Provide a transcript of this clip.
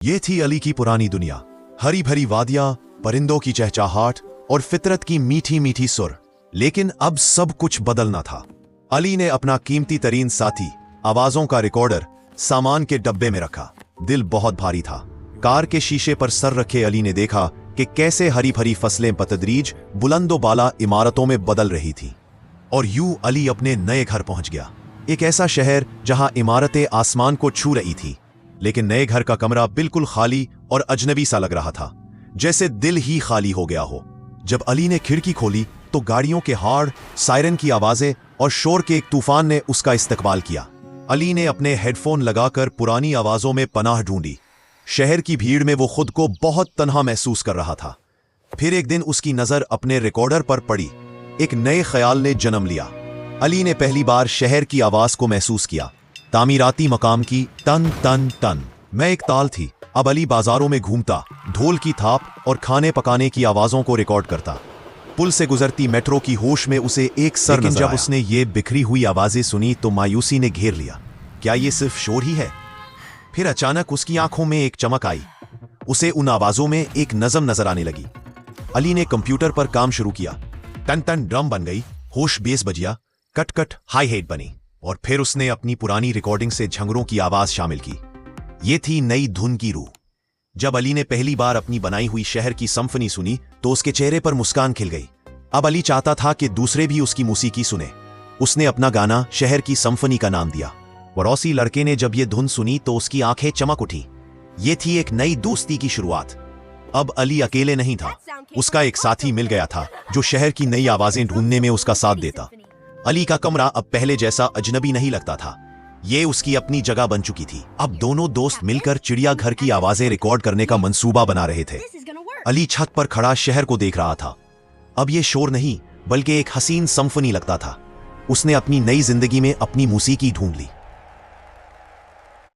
ये थी अली की पुरानी दुनिया। हरी भरी वादियां, परिंदों की चहचहाहट और फितरत की मीठी मीठी सुर। लेकिन अब सब कुछ बदलना था। अली ने अपना कीमती तरीन साथी, आवाजों का रिकॉर्डर, सामान के डब्बे में रखा। दिल बहुत भारी था। कार के शीशे पर सर रखे अली ने देखा कि कैसे हरी भरी फसलें बतदरीज बुलंदो बाला इमारतों में बदल रही थी। और यूं अली अपने नए घर पहुंच गया। एक ऐसा शहर जहां इमारतें आसमान को छू रही थी, लेकिन नए घर का कमरा बिल्कुल खाली और अजनबी सा लग रहा था, जैसे दिल ही खाली हो गया हो। जब अली ने खिड़की खोली तो गाड़ियों के हॉर्न, सायरन की आवाजें और शोर के एक तूफान ने उसका इस्तकबाल किया। अली ने अपने हेडफोन लगाकर पुरानी आवाजों में पनाह ढूंढी। शहर की भीड़ में वो खुद को बहुत तन्हा महसूस कर रहा था। फिर एक दिन उसकी नजर अपने रिकॉर्डर पर पड़ी। एक नए ख्याल ने जन्म लिया। अली ने पहली बार शहर की आवाज को महसूस किया, तामीराती मकाम की टन टन टन। मैं एक ताल थी। अब अली बाजारों में घूमता, ढोल की थाप और खाने पकाने की आवाजों को रिकॉर्ड करता। पुल से गुजरती मेट्रो की होश में उसे एक सर नजर आया। जब उसने ये बिखरी हुई आवाजें सुनी तो मायूसी ने घेर लिया। क्या ये सिर्फ शोर ही है? फिर अचानक उसकी आंखों में एक चमक आई। उसे उन आवाजों में एक नज़म नजर आने लगी। अली ने कंप्यूटर पर काम शुरू किया। टन टन ड्रम बन गई, होश बेस बजिया, कट कट हाई हेट बनी। और फिर उसने अपनी पुरानी रिकॉर्डिंग से झंगरों की आवाज शामिल की। ये थी नई धुन की रूह। जब अली ने पहली बार अपनी बनाई हुई शहर की सिम्फनी सुनी तो उसके चेहरे पर मुस्कान खिल गई। अब अली चाहता था कि दूसरे भी उसकी मौसीकी सुने। उसने अपना गाना शहर की सिम्फनी का नाम दिया। पड़ोसी लड़के ने जब ये धुन सुनी तो उसकी आंखें चमक उठी। ये थी एक नई दोस्ती की शुरुआत। अब अली अकेले नहीं था। उसका एक साथी मिल गया था जो शहर की नई आवाजें ढूंढने में उसका साथ देता। अली का कमरा अब पहले जैसा अजनबी नहीं लगता था। ये उसकी अपनी जगह बन चुकी थी। अब दोनों दोस्त मिलकर चिड़ियाघर की आवाजें रिकॉर्ड करने का मंसूबा बना रहे थे। अली छत पर खड़ा शहर को देख रहा था। अब ये शोर नहीं बल्कि एक हसीन सिम्फनी लगता था। उसने अपनी नई जिंदगी में अपनी मौसीकी ढूंढ ली।